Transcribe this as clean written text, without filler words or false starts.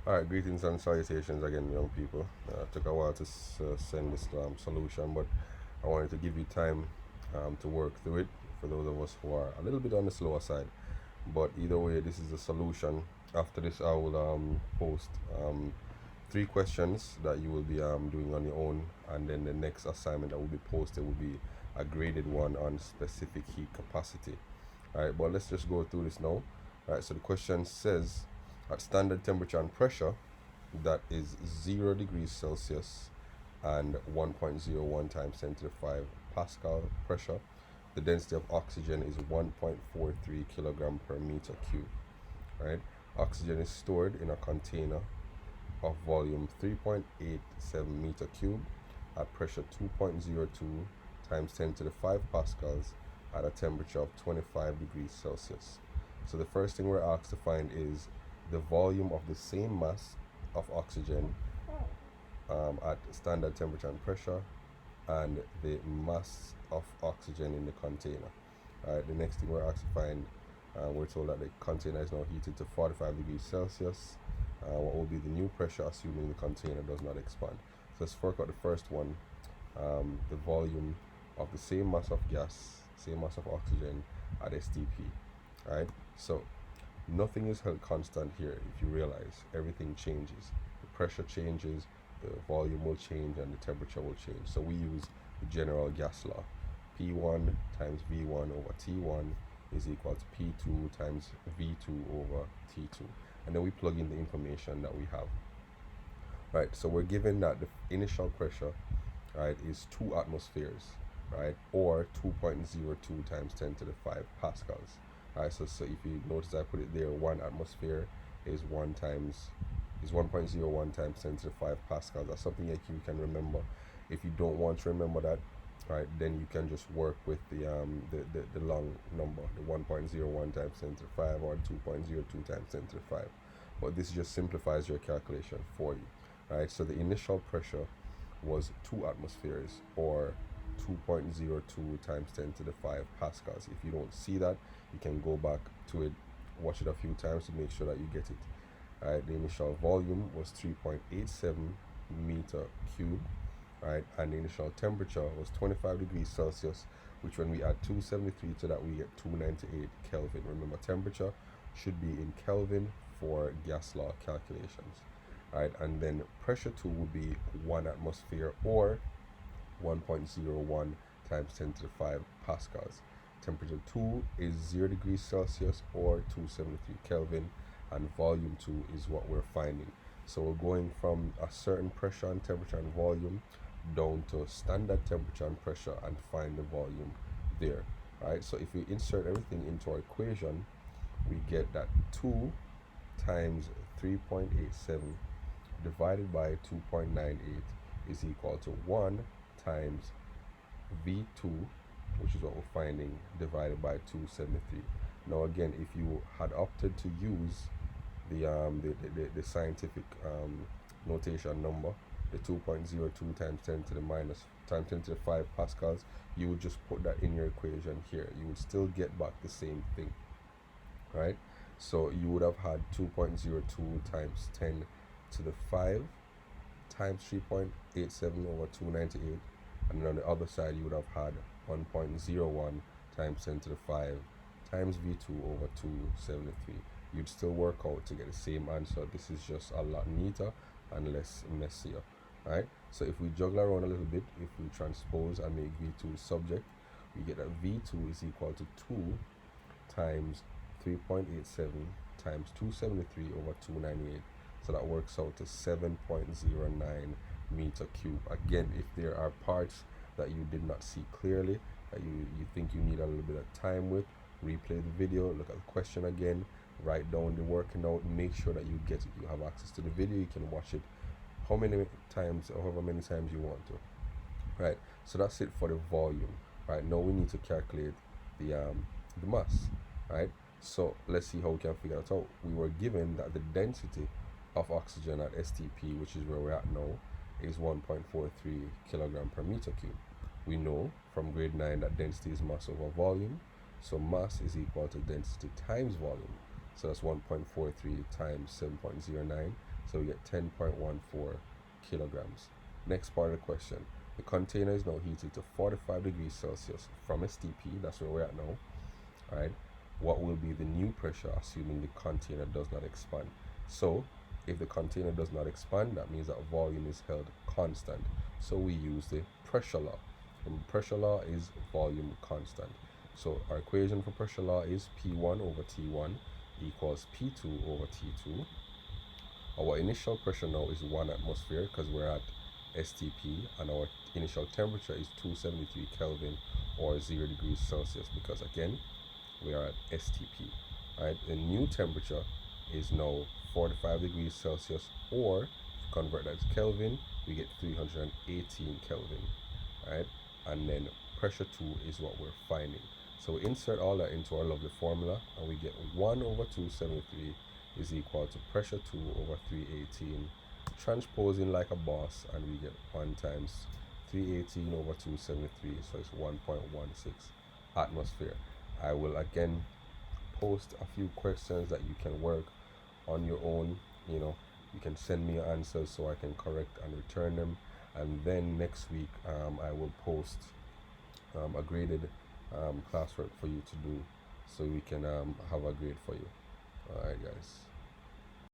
Alright, greetings and salutations again, young people. Took a while to send this solution, but I wanted to give you time to work through it for those of us who are a little bit on the slower side. But either way, this is the solution. After this, I will post three questions that you will be doing on your own, and then the next assignment that will be posted will be a graded one on specific heat capacity. Alright, but let's just go through this now. Alright, so the question says at standard temperature and pressure, that is 0 degrees Celsius and 1.01 times 10 to the 5 Pascal pressure, the density of oxygen is 1.43 kilogram per meter cube. Right? Oxygen is stored in a container of volume 3.87 meter cube at pressure 2.02 times 10 to the 5 pascals at a temperature of 25 degrees Celsius. So the first thing we're asked to find is the volume of the same mass of oxygen at standard temperature and pressure, and the mass of oxygen in the container. Alright, the next thing we're asked to find, we're told that the container is now heated to 45 degrees Celsius. What will be the new pressure assuming the container does not expand? So let's work out the first one. The volume of the same mass of gas, same mass of oxygen at STP. Alright, so nothing is held constant here. If you realize, everything changes. The pressure changes, the volume will change, and the temperature will change. So we use the general gas law. P1 times V1 over T1 is equal to P2 times V2 over T2. And then we plug in the information that we have. Right, so we're given that the initial pressure, right, is 2 atmospheres, right, or 2.02 times 10 to the 5 pascals. Right, so if you notice I put it there, 1 atmosphere is 1.01 times 10 to the 5 pascals. That's something that you can remember. If you don't want to remember that, right, then you can just work with the long number, the 1.01 times 10 to the 5 or 2.02 times 10 to the 5. But this just simplifies your calculation for you. Right, so the initial pressure was 2 atmospheres or 2.02 times 10 to the 5 pascals. If you don't see that, you can go back to it, watch it a few times to make sure that you get it. Right, the initial volume was 3.87 meter cube, right, and the initial temperature was 25 degrees Celsius, which when we add 273 to that, we get 298 Kelvin. Remember, temperature should be in Kelvin for gas law calculations. Right, and then pressure 2 would be 1 atmosphere or 1.01 times 10 to the 5 pascals. Temperature 2 is 0 degrees Celsius or 273 Kelvin, and volume 2 is what we're finding. So we're going from a certain pressure and temperature and volume down to standard temperature and pressure and find the volume there. Right, so if we insert everything into our equation, we get that 2 times 3.87 divided by 2.98 is equal to 1 times V2, which is what we're finding, divided by 273. Now again, if you had opted to use the scientific notation number, the 2.02 times 10 to the minus times 10 to the 5 pascals, you would just put that in your equation here. You would still get back the same thing, right? So you would have had 2.02 times 10 to the 5 times 3.87 over 298, and then on the other side you would have had 1.01 times 10 to the 5 times V2 over 273. You'd still work out to get the same answer. This is just a lot neater and less messier. Right? So if we juggle around a little bit, if we transpose and make V2 the subject, we get that V2 is equal to 2 times 3.87 times 273 over 298. So that works out to 7.09 meter cube. Again, if there are parts that you did not see clearly, that you think you need a little bit of time with, replay the video, look at the question again, write down the working out, make sure that you get it. You have access to the video, you can watch it how many times or however many times you want to. Right, so that's it for the volume. Right, now we need to calculate the mass. Right, so let's see how we can figure it out. We were given that the density of oxygen at STP, which is where we're at now, is 1.43 kilogram per meter cube. We know from grade 9 that density is mass over volume, so mass is equal to density times volume. So that's 1.43 times 7.09 So we get 10.14 kilograms. Next part of the question. The container is now heated to 45 degrees Celsius from STP, that's where we're at now, right? What will be the new pressure assuming the container does not expand? So if the container does not expand, that means that volume is held constant. So we use the pressure law. And pressure law is volume constant. So our equation for pressure law is P1 over T1 equals P2 over T2. Our initial pressure now is 1 atmosphere because we're at STP, and our initial temperature is 273 Kelvin or 0 degrees Celsius because again we are at STP. Right, the new temperature is now 45 degrees Celsius, or if you convert that to Kelvin, we get 318 Kelvin. Right, and then pressure 2 is what we're finding. So we insert all that into our lovely formula and we get 1 over 273 is equal to pressure 2 over 318, transposing like a boss, and we get 1 times 318 over 273, so it's 1.16 atmosphere. I will again post a few questions that you can work on your own. You can send me your answers so I can correct and return them, and then next week I will post a graded classwork for you to do so we can have a grade for you. Alright guys.